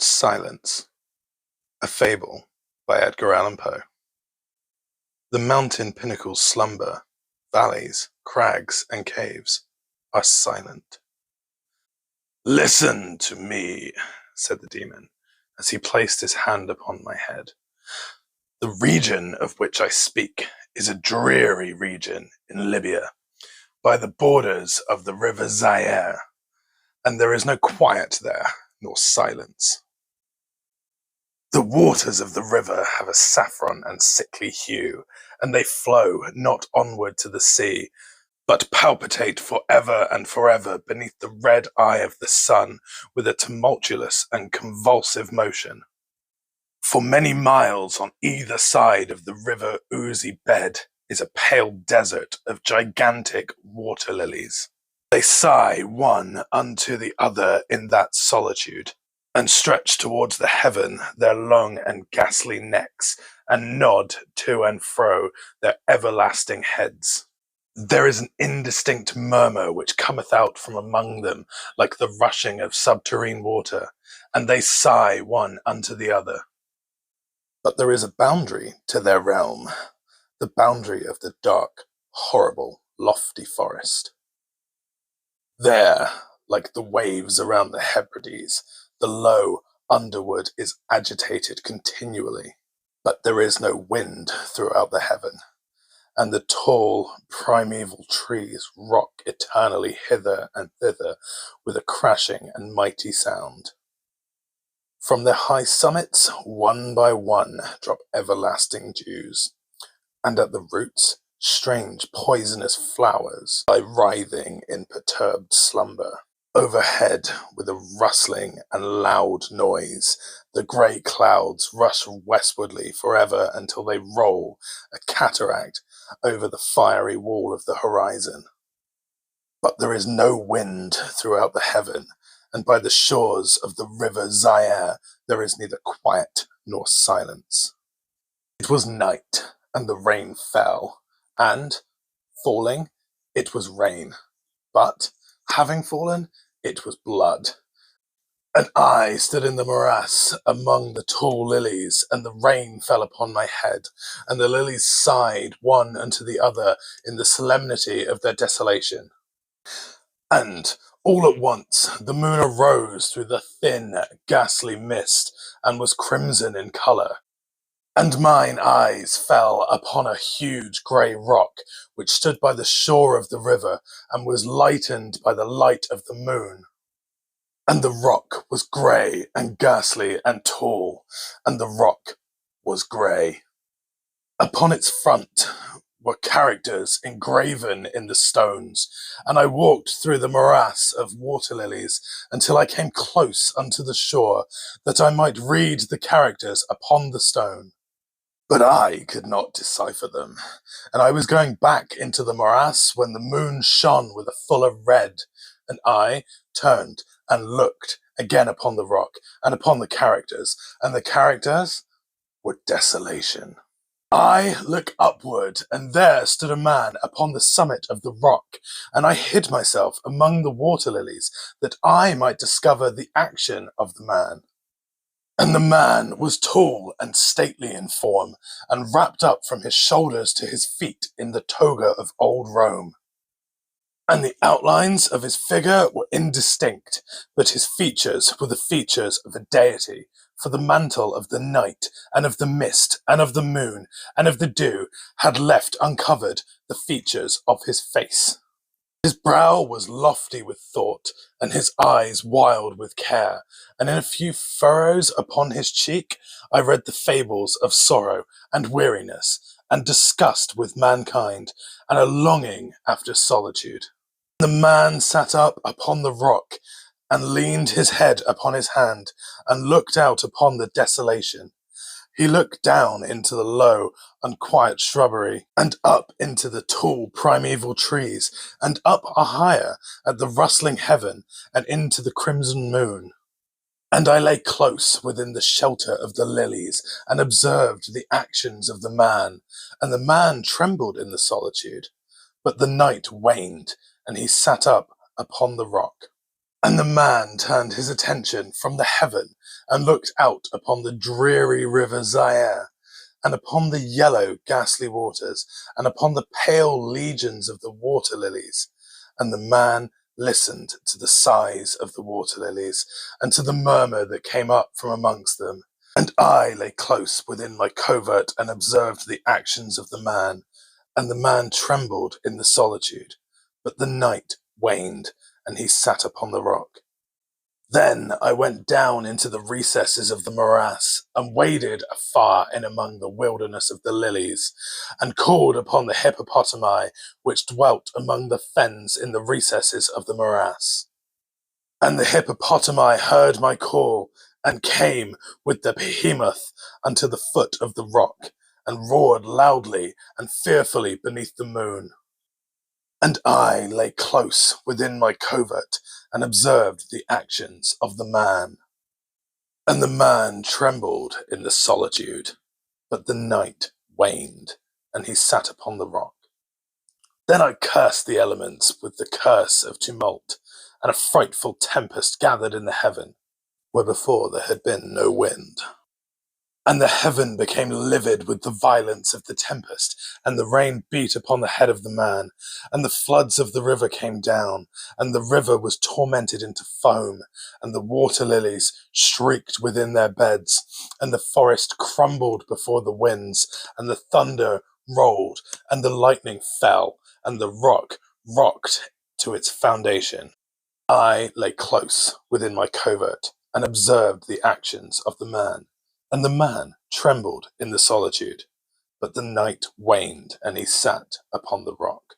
Silence, a fable by Edgar Allan Poe. The mountain pinnacles slumber, valleys, crags, and caves are silent. "Listen to me," said the demon, as he placed his hand upon my head. "The region of which I speak is a dreary region in Libya, by the borders of the river Zaire, and there is no quiet there, nor silence. The waters of the river have a saffron and sickly hue, and they flow not onward to the sea, but palpitate for ever and forever beneath the red eye of the sun with a tumultuous and convulsive motion. For many miles on either side of the river oozy bed is a pale desert of gigantic water lilies. They sigh one unto the other in that solitude, and stretch towards the heaven their long and ghastly necks, and nod to and fro their everlasting heads. There is an indistinct murmur which cometh out from among them like the rushing of subterrene water, and they sigh one unto the other. But there is a boundary to their realm, the boundary of the dark, horrible, lofty forest. There, like the waves around the Hebrides, the low underwood is agitated continually, but there is no wind throughout the heaven, and the tall primeval trees rock eternally hither and thither with a crashing and mighty sound. From their high summits, one by one, drop everlasting dews, and at the roots strange poisonous flowers lie writhing in perturbed slumber. Overhead, with a rustling and loud noise, the grey clouds rush westwardly forever until they roll, a cataract, over the fiery wall of the horizon. But there is no wind throughout the heaven, and by the shores of the river Zaire there is neither quiet nor silence. It was night, and the rain fell, and, falling, it was rain, but, having fallen, it was blood. And I stood in the morass among the tall lilies, and the rain fell upon my head, and the lilies sighed one unto the other in the solemnity of their desolation. And all at once the moon arose through the thin, ghastly mist, and was crimson in colour. And mine eyes fell upon a huge grey rock, which stood by the shore of the river, and was lightened by the light of the moon. And the rock was grey and ghastly and tall, and the rock was grey. Upon its front were characters engraven in the stones, and I walked through the morass of water lilies until I came close unto the shore, that I might read the characters upon the stone. But I could not decipher them, and I was going back into the morass when the moon shone with a fuller red, and I turned and looked again upon the rock and upon the characters, and the characters were desolation. I looked upward, and there stood a man upon the summit of the rock, and I hid myself among the water lilies, that I might discover the action of the man. And the man was tall and stately in form, and wrapped up from his shoulders to his feet in the toga of old Rome. And the outlines of his figure were indistinct, but his features were the features of a deity, for the mantle of the night, and of the mist, and of the moon, and of the dew had left uncovered the features of his face. His brow was lofty with thought, and his eyes wild with care, and in a few furrows upon his cheek I read the fables of sorrow and weariness, and disgust with mankind, and a longing after solitude. The man sat up upon the rock, and leaned his head upon his hand, and looked out upon the desolation. He looked down into the low, unquiet shrubbery, and up into the tall primeval trees, and up higher at the rustling heaven, and into the crimson moon. And I lay close within the shelter of the lilies, and observed the actions of the man, and the man trembled in the solitude. But the night waned, and he sat up upon the rock. And the man turned his attention from the heaven and looked out upon the dreary river Zaire, and upon the yellow ghastly waters, and upon the pale legions of the water lilies. And the man listened to the sighs of the water lilies, and to the murmur that came up from amongst them. And I lay close within my covert and observed the actions of the man. And the man trembled in the solitude, but the night waned, and he sat upon the rock. Then I went down into the recesses of the morass, and waded afar in among the wilderness of the lilies, and called upon the hippopotami which dwelt among the fens in the recesses of the morass. And the hippopotami heard my call, and came with the behemoth unto the foot of the rock, and roared loudly and fearfully beneath the moon. And I lay close within my covert, and observed the actions of the man. And the man trembled in the solitude, but the night waned, and he sat upon the rock. Then I cursed the elements with the curse of tumult, and a frightful tempest gathered in the heaven, where before there had been no wind. And the heaven became livid with the violence of the tempest, and the rain beat upon the head of the man, and the floods of the river came down, and the river was tormented into foam, and the water lilies shrieked within their beds, and the forest crumbled before the winds, and the thunder rolled, and the lightning fell, and the rock rocked to its foundation. I lay close within my covert, and observed the actions of the man. And the man trembled in the solitude, but the night waned, and he sat upon the rock.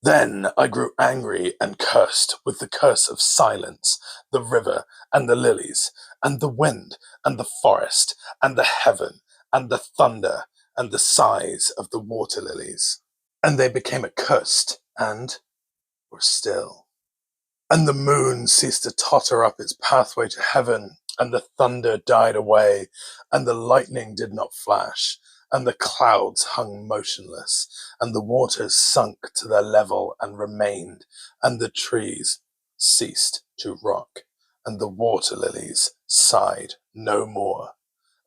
Then I grew angry and cursed with the curse of silence, the river and the lilies, and the wind and the forest, and the heaven and the thunder, and the sighs of the water lilies. And they became accursed, and were still. And the moon ceased to totter up its pathway to heaven, and the thunder died away, and the lightning did not flash, and the clouds hung motionless, and the waters sunk to their level and remained, and the trees ceased to rock, and the water lilies sighed no more,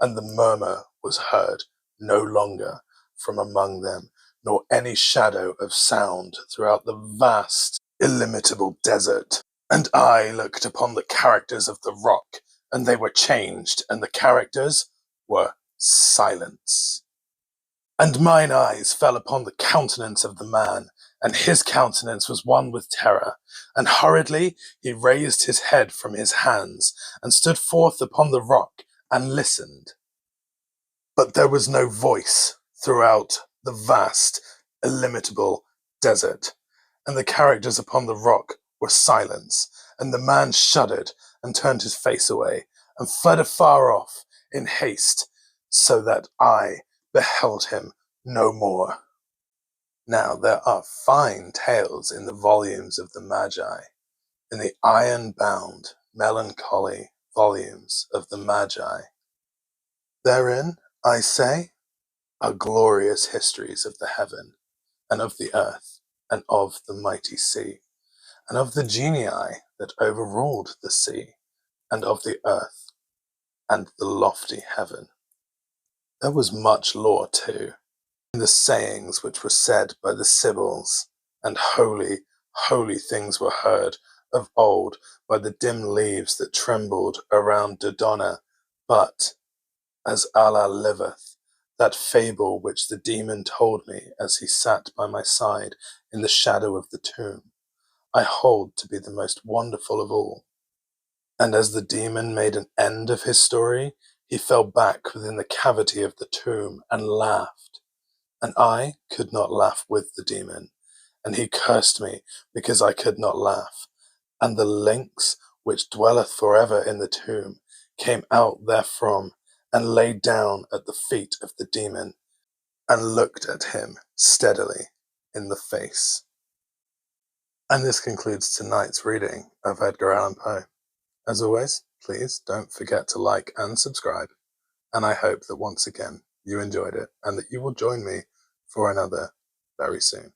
and the murmur was heard no longer from among them, nor any shadow of sound throughout the vast, illimitable desert. And I looked upon the characters of the rock, and they were changed, and the characters were silence. And mine eyes fell upon the countenance of the man, and his countenance was one with terror. And hurriedly he raised his head from his hands, and stood forth upon the rock, and listened. But there was no voice throughout the vast, illimitable desert, and the characters upon the rock were silence, and the man shuddered, and turned his face away, and fled afar off in haste, so that I beheld him no more. Now there are fine tales in the volumes of the Magi, in the iron-bound, melancholy volumes of the Magi. Therein, I say, are glorious histories of the heaven, and of the earth, and of the mighty sea, and of the genii that overruled the sea, and of the earth, and the lofty heaven. There was much lore, too, in the sayings which were said by the Sibyls, and holy, holy things were heard of old by the dim leaves that trembled around Dodona. But, as Allah liveth, that fable which the demon told me as he sat by my side in the shadow of the tomb, I hold to be the most wonderful of all. And as the demon made an end of his story, he fell back within the cavity of the tomb and laughed. And I could not laugh with the demon, and he cursed me because I could not laugh. And the lynx, which dwelleth forever in the tomb, came out therefrom, and lay down at the feet of the demon, and looked at him steadily in the face. And this concludes tonight's reading of Edgar Allan Poe. As always, please don't forget to like and subscribe, and I hope that once again you enjoyed it and that you will join me for another very soon.